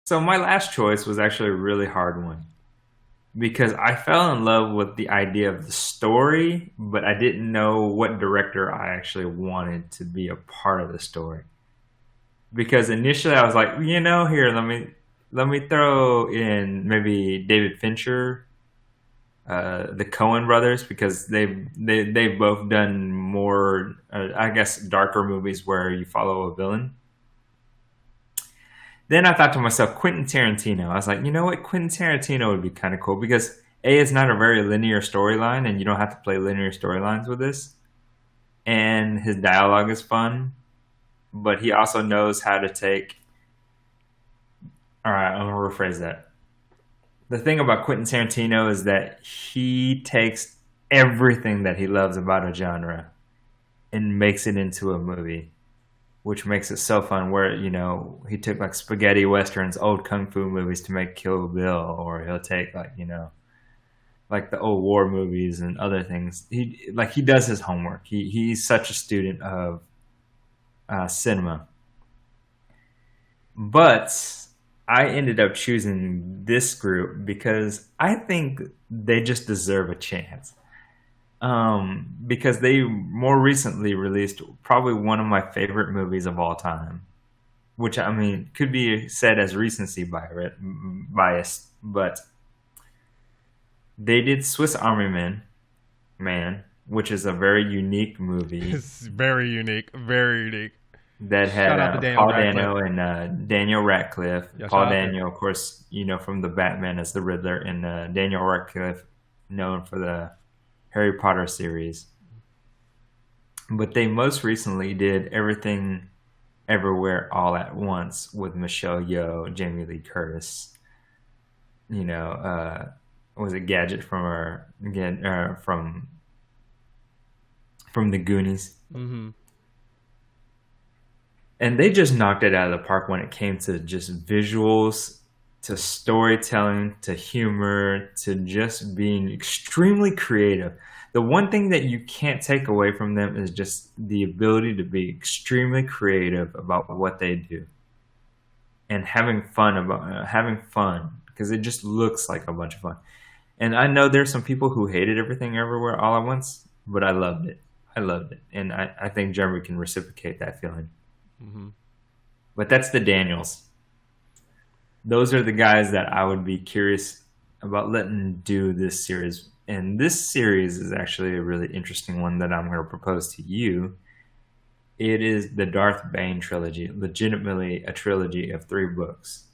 So my last choice was actually a really hard one because I fell in love with the idea of the story, but I didn't know what director I actually wanted to be a part of the story. Because initially I was like, here, let me throw in maybe David Fincher, the Coen brothers, because they've both done more, I guess, darker movies where you follow a villain. Then I thought to myself, Quentin Tarantino. I was like, you know what? Quentin Tarantino would be kind of cool because A, it's not a very linear storyline, and you don't have to play linear storylines with this. And his dialogue is fun, but he also knows how to take. All right, I'm going to rephrase that. The thing about Quentin Tarantino is that he takes everything that he loves about a genre and makes it into a movie, which makes it so fun. Where he took like spaghetti westerns, old kung fu movies to make Kill Bill, or he'll take like the old war movies and other things. He does his homework. He's such a student of cinema. But I ended up choosing this group because I think they just deserve a chance. Because they more recently released probably one of my favorite movies of all time, which I mean could be said as recency bias, but they did Swiss Army Man, which is a very unique movie It's very unique, very unique. that had Shout out to Daniel Paul Radcliffe. Dano and Daniel Radcliffe. Yeah, Paul shout out to. Dano, of course, from the Batman as the Riddler, and Daniel Radcliffe, known for the Harry Potter series. But they most recently did Everything Everywhere All at Once with Michelle Yeoh, Jamie Lee Curtis. Was it Gadget from the Goonies? Hmm. And they just knocked it out of the park when it came to just visuals, to storytelling, to humor, to just being extremely creative. The one thing that you can't take away from them is just the ability to be extremely creative about what they do and having fun because it just looks like a bunch of fun. And I know there's some people who hated Everything Everywhere All at Once, but I loved it. I loved it, and I think Jeremy can reciprocate that feeling. Hmm. But that's the Daniels. Those are the guys that I would be curious about letting do this series. And this series is actually a really interesting one that I'm going to propose to you. It is the Darth Bane trilogy, legitimately a trilogy of 3 books,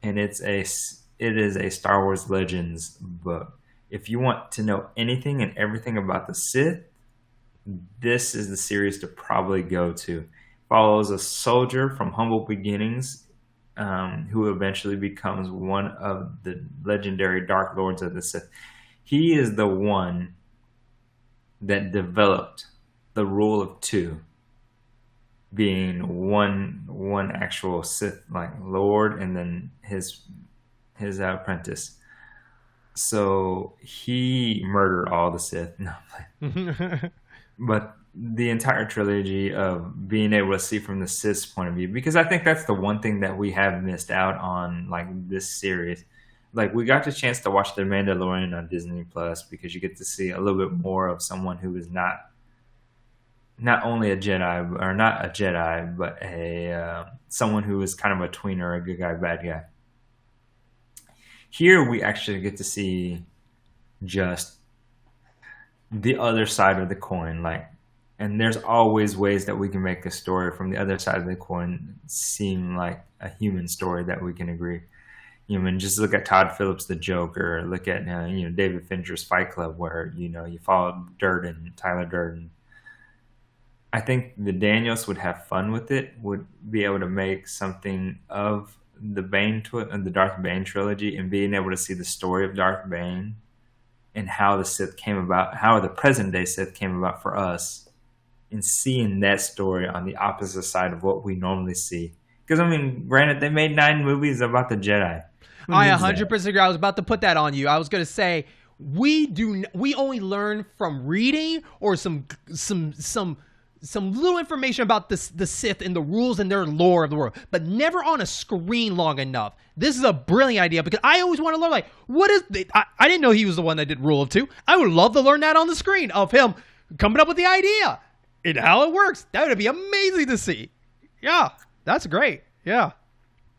and it is a Star Wars Legends book. If you want to know anything and everything about the Sith, this is the series to probably go to. Follows a soldier from humble beginnings who eventually becomes one of the legendary Dark Lords of the Sith. He is the one that developed the rule of two, being one actual Sith like Lord, and then his apprentice. So he murdered all the Sith. No, but the entire trilogy of being able to see from the Sith's point of view, because I think that's the one thing that we have missed out on, like this series. Like we got the chance to watch The Mandalorian on Disney Plus because you get to see a little bit more of someone who is not only a Jedi or not a Jedi, but a someone who is kind of a tweener, a good guy, bad guy. Here we actually get to see just the other side of the coin, like, and there's always ways that we can make a story from the other side of the coin seem like a human story that we can agree. Just look at Todd Phillips' The Joker. Look at David Fincher's Fight Club, where you follow Durden, Tyler Durden. I think the Daniels would have fun with it. Would be able to make something of the Darth Bane trilogy, and being able to see the story of Darth Bane and how the Sith came about, how the present day Sith came about for us, and seeing that story on the opposite side of what we normally see. Because I mean, granted, they made 9 movies about the Jedi. Who I needs that? 100% agree. I was about to put that on you. I was going to say we only learn from reading or some some little information about the Sith and the rules and their lore of the world, but never on a screen long enough. This is a brilliant idea because I always want to learn, like, what is I didn't know he was the one that did Rule of Two. I would love to learn that on the screen of him coming up with the idea and how it works. That would be amazing to see. Yeah, that's great. Yeah.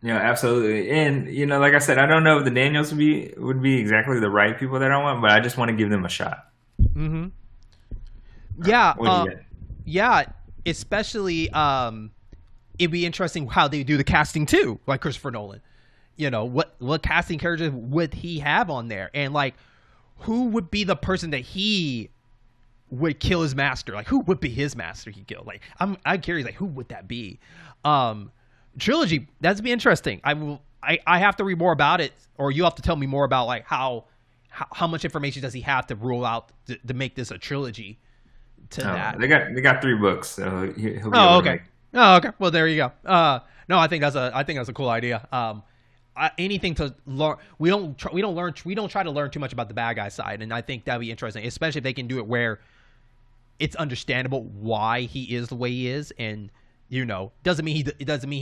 Yeah, absolutely. And like I said, I don't know if the Daniels would be exactly the right people that I want, but I just want to give them a shot. Mm-hmm. Yeah. What do you get? Yeah, especially it'd be interesting how they do the casting too, like Christopher Nolan. What casting characters would he have on there, and like who would be the person that he would kill his master? Like who would be his master he killed? Like I'm curious, like who would that be? Trilogy, that'd be interesting. I have to read more about it, or you have to tell me more about like how much information does he have to rule out to make this a trilogy. That they got 3 books, so he'll be oh able to okay okay, well there you go. No, I think that's a cool idea. Anything to learn, we don't try to learn too much about the bad guy side, and I think that'd be interesting, especially if they can do it where it's understandable why he is the way he is, and doesn't mean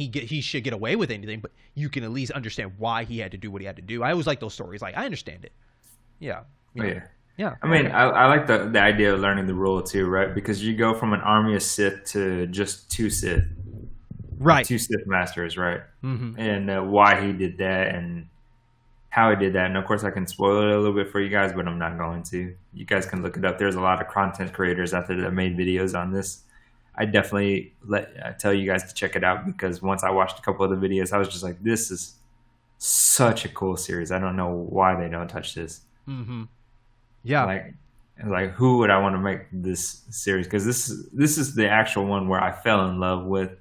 he should get away with anything, but you can at least understand why he had to do what he had to do. I always like those stories. Like I understand it. Yeah. Yeah. I mean, I like the idea of learning the rule too, right? Because you go from an army of Sith to just 2 Sith, right? 2 Sith masters, right? Mm-hmm. And why he did that and how he did that. And of course, I can spoil it a little bit for you guys, but I'm not going to. You guys can look it up. There's a lot of content creators out there that made videos on this. I definitely tell you guys to check it out, because once I watched a couple of the videos, I was just like, this is such a cool series. I don't know why they don't touch this. Mm-hmm. Yeah. Like who would I want to make this series? Because this is the actual one where I fell in love with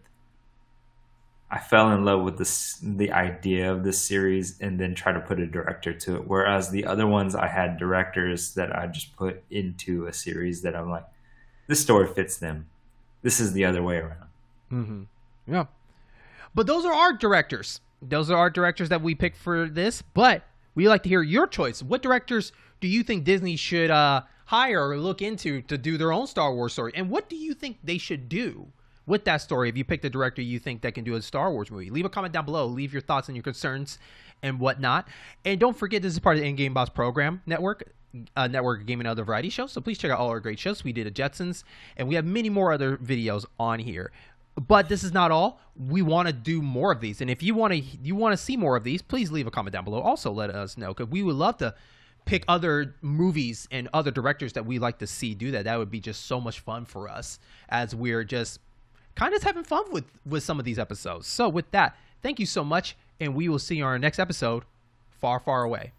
the idea of this series, and then try to put a director to it. Whereas the other ones, I had directors that I just put into a series that I'm like, this story fits them. This is the other way around. Mm-hmm. Yeah. But those are our directors. Those are our directors that we picked for this. But we like to hear your choice. What directors do you think Disney should hire or look into to do their own Star Wars story? And what do you think they should do with that story if you pick the director you think that can do a Star Wars movie? Leave a comment down below. Leave your thoughts and your concerns and whatnot. And don't forget, this is part of the In-Game Boss program network of gaming and other variety shows. So please check out all our great shows. We did a Jetsons, and we have many more other videos on here. But this is not all. We want to do more of these. And if you want to see more of these, please leave a comment down below. Also let us know, because we would love to pick other movies and other directors that we like to see do that. That would be just so much fun for us, as we're just kind of having fun with some of these episodes. So with that, thank you so much, and we will see you on our next episode, Far, Far Away.